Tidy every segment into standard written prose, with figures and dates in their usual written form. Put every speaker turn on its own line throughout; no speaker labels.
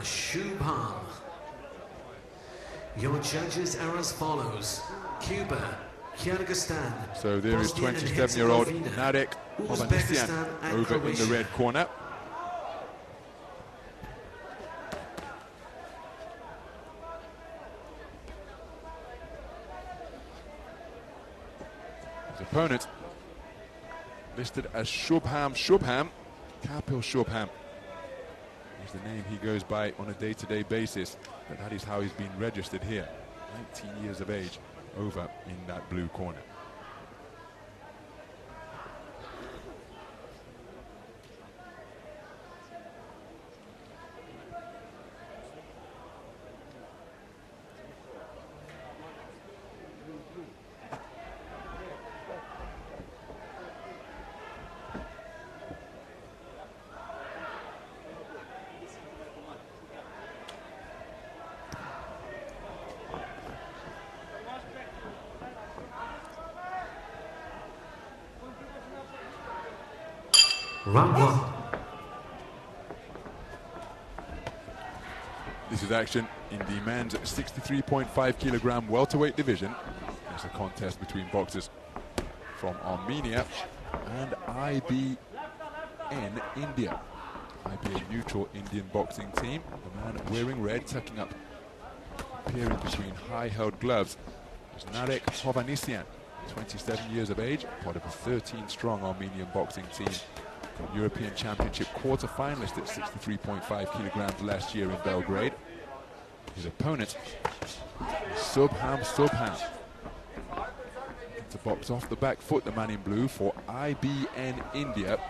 Shubham. Your judges are as follows: Cuba, Kyrgyzstan.
So there is 27-year-old Narek HOVHANNISYAN over in the red corner. His opponent listed as SHUBHAM Shubham, Kapil Shubham is the name he goes by on a day-to-day basis, but that is how he's been registered here. 19 years of age over in that blue corner.
Round one.
This is action in the men's 63.5 kilogram welterweight division. It's a contest between boxers from Armenia and IBN India. IBA neutral Indian boxing team. The man wearing red, tucking up, appearing between high-held gloves, is Narek HOVHANNISYAN, 27 years of age, part of a 13-strong Armenian boxing team. European Championship quarter-finalist at 63.5 kilograms last year in Belgrade. His opponent is SHUBHAM Shubham. To box off the back foot, the man in blue for IBN India.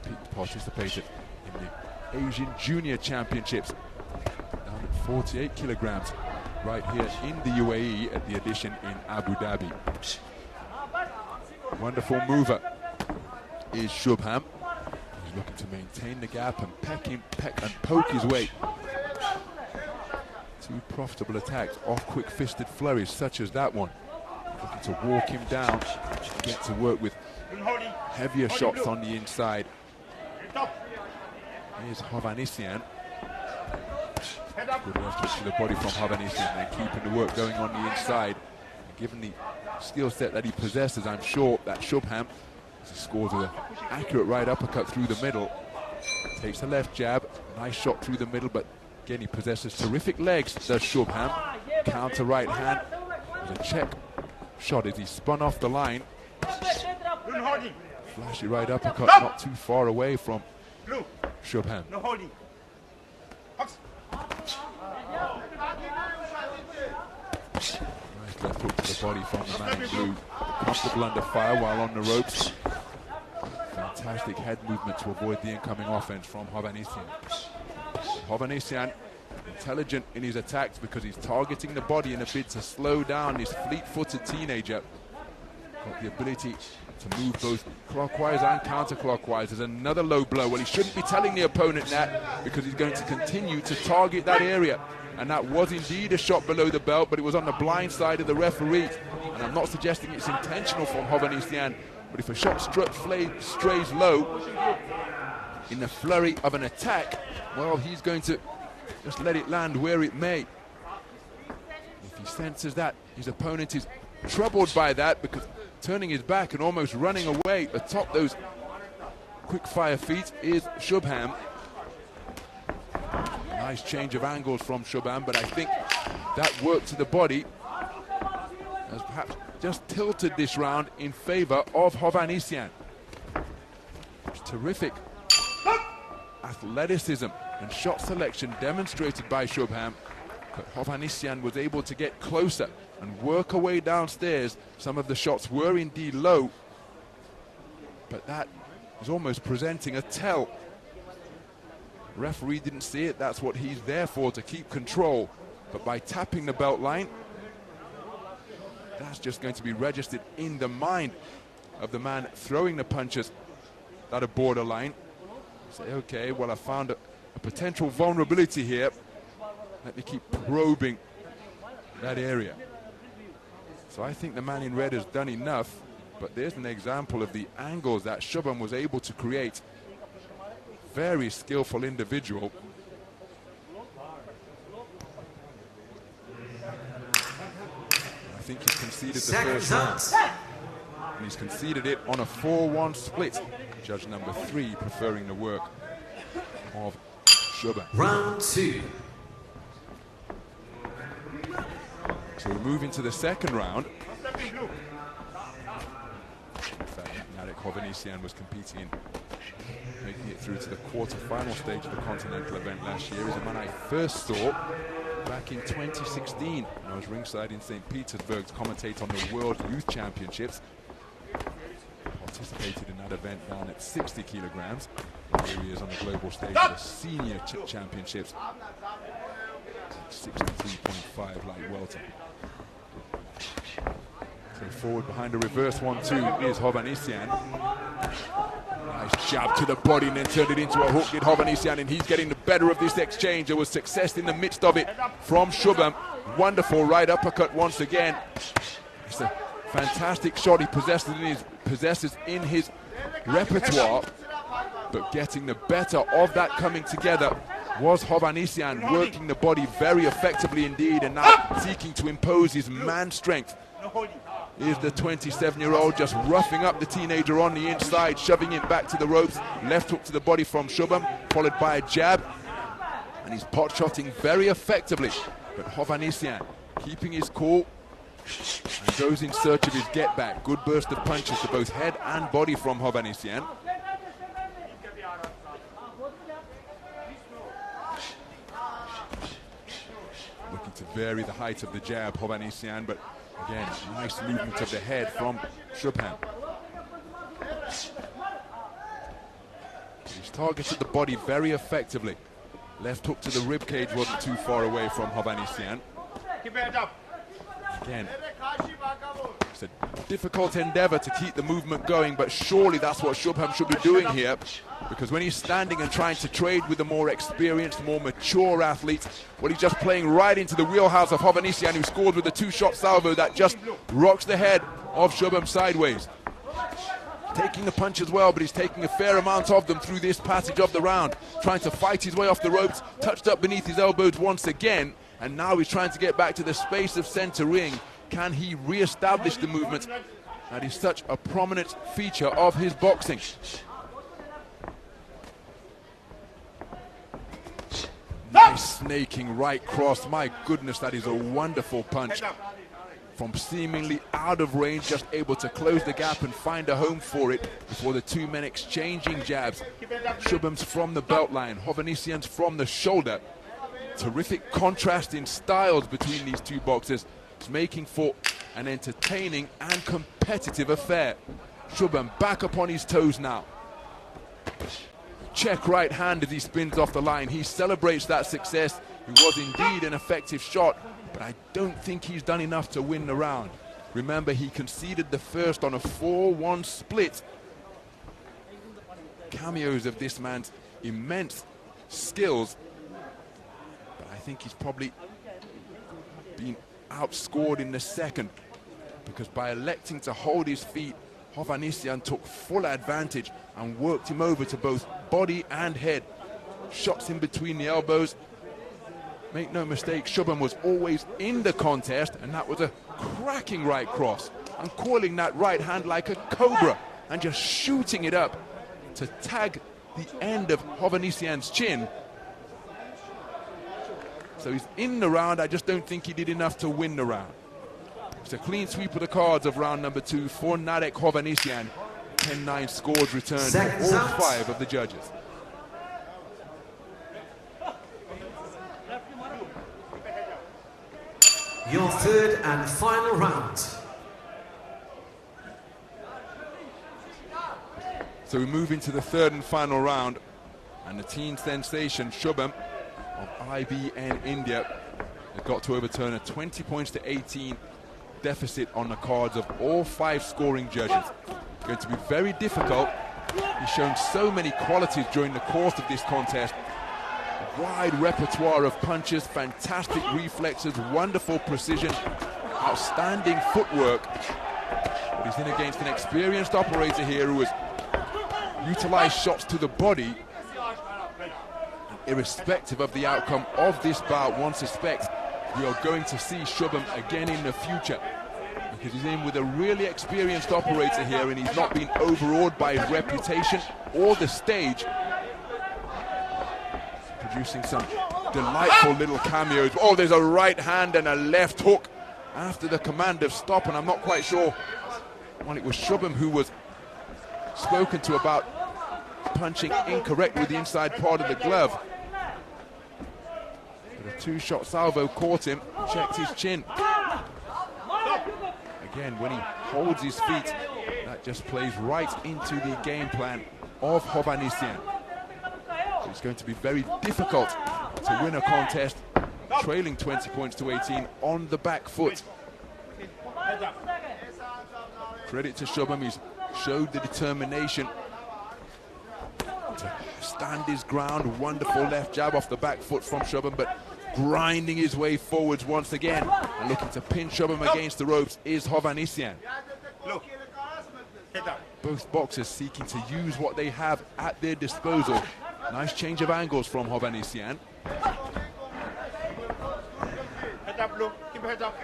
He participated in the Asian Junior Championships down at 48 kilograms right here in the UAE at the edition in Abu Dhabi. Wonderful mover is Shubham. He's looking to maintain the gap and peck and poke his way. Two profitable attacks off quick-fisted flurries such as that one. Looking to walk him down, get to work with heavier shots on the inside. Here's HOVHANNISYAN. Good reference to the body from HOVHANNISYAN and keeping the work going on the inside. And given the skill set that he possesses, I'm sure that Shubham, he scores with an accurate right uppercut through the middle. Takes a left jab, nice shot through the middle, but again he possesses terrific legs, does Shubham. Counter right hand, there's a check shot as he spun off the line. Flashy right uppercut, not too far away from Shubham. Nice left hook to the body from the man in blue. Comfortable under fire while on the ropes. Fantastic head movement to avoid the incoming offense from HOVHANNISYAN. HOVHANNISYAN intelligent in his attacks because he's targeting the body in a bid to slow down this fleet-footed teenager. Got the ability to move both clockwise and counterclockwise. There's another low blow. Well, he shouldn't be telling the opponent that because he's going to continue to target that area. And that was indeed a shot below the belt, but it was on the blind side of the referee. And I'm not suggesting it's intentional from HOVHANNISYAN, but if a shot strays low in the flurry of an attack, well, he's going to just let it land where it may. If he senses that his opponent is troubled by that, because turning his back and almost running away atop those quick fire feet is Shubham. Nice change of angles from Shubham, but I think that work to the body has perhaps just tilted this round in favor of HOVHANNISYAN. Terrific athleticism and shot selection demonstrated by Shubham, but HOVHANNISYAN was able to get closer and work away downstairs. Some of the shots were indeed low, but that was almost presenting a tell. Referee didn't see it. That's what he's there for, to keep control. But by tapping the belt line, that's just going to be registered in the mind of the man throwing the punches that are borderline. Say, okay, well, I found a potential vulnerability here. Let me keep probing that area. So I think the man in red has done enough, but there's an example of the angles that Shubham was able to create. Very skillful individual. think he's conceded the first round. And he's conceded it on a 4-1 split. Judge number 3 preferring the work of Shubham.
Round 2.
So we move into the second round. In fact, Narek HOVHANNISYAN was competing in making it through to the quarter-final stage of the Continental event last year. He's a man I first saw back in 2016. I was ringside in St. Petersburg to commentate on the World Youth Championships. Participated in that event down at 60 kilograms. Here he is on the global stage of the Senior Championships. 63.5 light welter. So forward behind a reverse 1-2 is HOVHANNISYAN. Nice jab to the body and then turned it into a hook, did HOVHANNISYAN, and he's getting the better of this exchange. There was success in the midst of it from Shubham. Wonderful right uppercut once again. It's a fantastic shot he possesses in his repertoire, but getting the better of that coming together was HOVHANNISYAN, working the body very effectively indeed, and now seeking to impose his man strength. Here's the 27-year-old just roughing up the teenager on the inside, shoving him back to the ropes. Left hook to the body from Shubham, followed by a jab. And he's pot-shotting very effectively. But HOVHANNISYAN keeping his cool and goes in search of his get-back. Good burst of punches to both head and body from HOVHANNISYAN. Looking to vary the height of the jab, HOVHANNISYAN, but again, nice movement of the head from Shubham. He's targeted the body very effectively. Left hook to the ribcage wasn't too far away from HOVHANNISYAN. Again, it's a difficult endeavor to keep the movement going, but surely that's what Shubham should be doing here, because when he's standing and trying to trade with the more experienced, more mature athletes, well, he's just playing right into the wheelhouse of HOVHANNISYAN, who scored with a 2-shot salvo that just rocks the head of Shubham sideways. Taking the punch as well, but he's taking a fair amount of them through this passage of the round, trying to fight his way off the ropes, touched up beneath his elbows once again, and now he's trying to get back to the space of center ring. Can he re-establish the movement that is such a prominent feature of his boxing? Nice snaking right cross. My goodness, that is a wonderful punch. From seemingly out of range, just able to close the gap and find a home for it before the two men exchanging jabs. Shubham's from the belt line, HOVHANNISYAN's from the shoulder. Terrific contrast in styles between these two boxers. It's making for an entertaining and competitive affair. Shubham back up on his toes now. Check right hand as he spins off the line. He celebrates that success. It was indeed an effective shot, but I don't think he's done enough to win the round. Remember, he conceded the first on a 4-1 split. Cameos of this man's immense skills, but I think he's probably been outscored in the second, because by electing to hold his feet, HOVHANNISYAN took full advantage and worked him over to both body and head. Shots in between the elbows. Make no mistake, Shubham was always in the contest, and that was a cracking right cross. And coiling that right hand like a cobra and just shooting it up to tag the end of HOVHANNISYAN's chin. So he's in the round. I just don't think he did enough to win the round. It's a clean sweep of the cards of round number 2 for Narek HOVHANNISYAN. 10-9 scores returned for all 5 of the judges.
Your third and final round.
So we move into the third and final round, and the teen sensation Shubham of IBN India has got to overturn a 20 points to 18 deficit on the cards of all 5 scoring judges. It's going to be very difficult. He's shown so many qualities during the course of this contest. A wide repertoire of punches, fantastic reflexes, wonderful precision, outstanding footwork. But he's in against an experienced operator here who has utilized shots to the body. Irrespective of the outcome of this bout, one suspects we are going to see Shubham again in the future. because he's in with a really experienced operator here, and he's not been overawed by his reputation or the stage. Producing some delightful little cameos. Oh, there's a right hand and a left hook after the command of stop, and I'm not quite sure. Well, it was Shubham who was spoken to about punching incorrect with the inside part of the glove. But a two-shot salvo caught him, checked his chin. Again, when he holds his feet, that just plays right into the game plan of HOVHANNISYAN. It's going to be very difficult to win a contest trailing 20 points to 18 on the back foot. Credit to Shubham, he's showed the determination to stand his ground. Wonderful left jab off the back foot from Shubham, but grinding his way forwards once again and looking to pin Shubham against the ropes is HOVHANNISYAN. Both boxers seeking to use what they have at their disposal. Nice change of angles from HOVHANNISYAN.
Head up, look. Keep head up.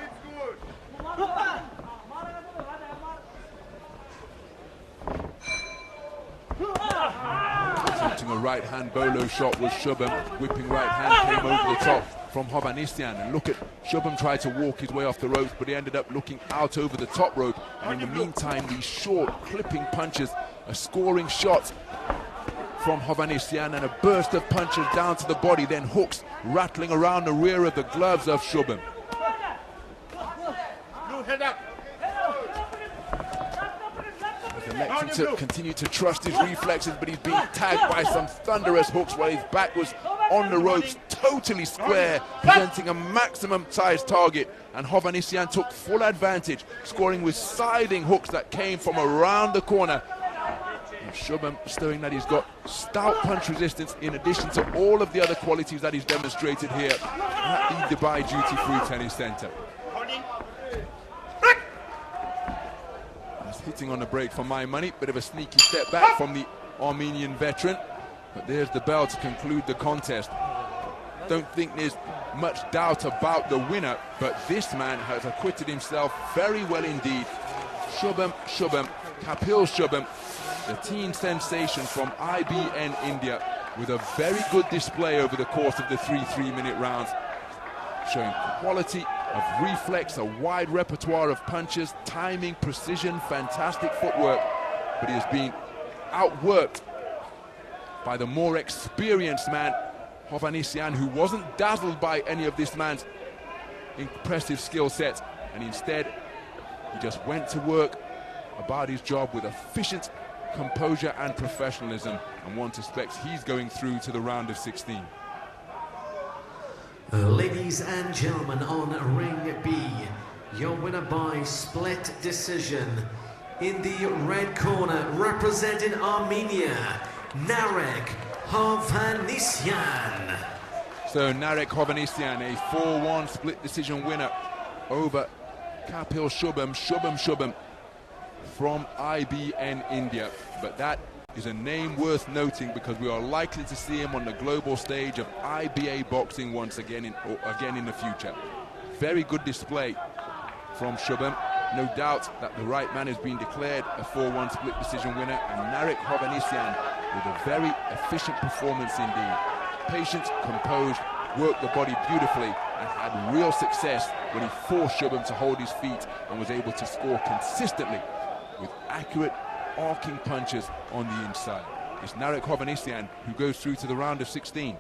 Attempting a right hand bolo shot was Shubham. Whipping right hand came over the top from HOVHANNISYAN. And look at Shubham tried to walk his way off the ropes, but he ended up looking out over the top rope. And in the meantime, these short clipping punches, a scoring shot from HOVHANNISYAN and a burst of punches down to the body, then hooks rattling around the rear of the gloves of Shubham.
Head up.
Electing to continue to trust his reflexes, but he's being tagged by some thunderous hooks while his back was on the ropes, totally square, presenting a maximum size target. And HOVHANNISYAN took full advantage, scoring with siding hooks that came from around the corner. And Shubham showing that he's got stout punch resistance in addition to all of the other qualities that he's demonstrated here at the Dubai Duty Free Tennis Center. Hitting on the break for my money, bit of a sneaky step back from the Armenian veteran, but there's the bell to conclude the contest. Don't think there's much doubt about the winner, but this man has acquitted himself very well indeed. Shubham Shubham, Kapil Shubham, the teen sensation from IBN India, with a very good display over the course of the 3 3-minute rounds, showing quality of reflex, a wide repertoire of punches, timing, precision, fantastic footwork, but he has been outworked by the more experienced man, HOVHANNISYAN, who wasn't dazzled by any of this man's impressive skill set, and instead he just went to work about his job with efficient composure and professionalism, and one suspects he's going through to the round of 16.
Ladies and gentlemen, on ring B, your winner by split decision. In the red corner, representing Armenia, Narek HOVHANNISYAN.
So Narek HOVHANNISYAN, a 4-1 split decision winner over Kapil Shubham, Shubham from IBN India. But that is a name worth noting because we are likely to see him on the global stage of IBA boxing once again in the future. Very good display from Shubham. No doubt that the right man has been declared a 4-1 split decision winner, and Narek HOVHANNISYAN with a very efficient performance indeed. Patient, composed, worked the body beautifully and had real success when he forced Shubham to hold his feet and was able to score consistently with accurate arcing punches on the inside. It's Narek HOVHANNISYAN who goes through to the round of 16.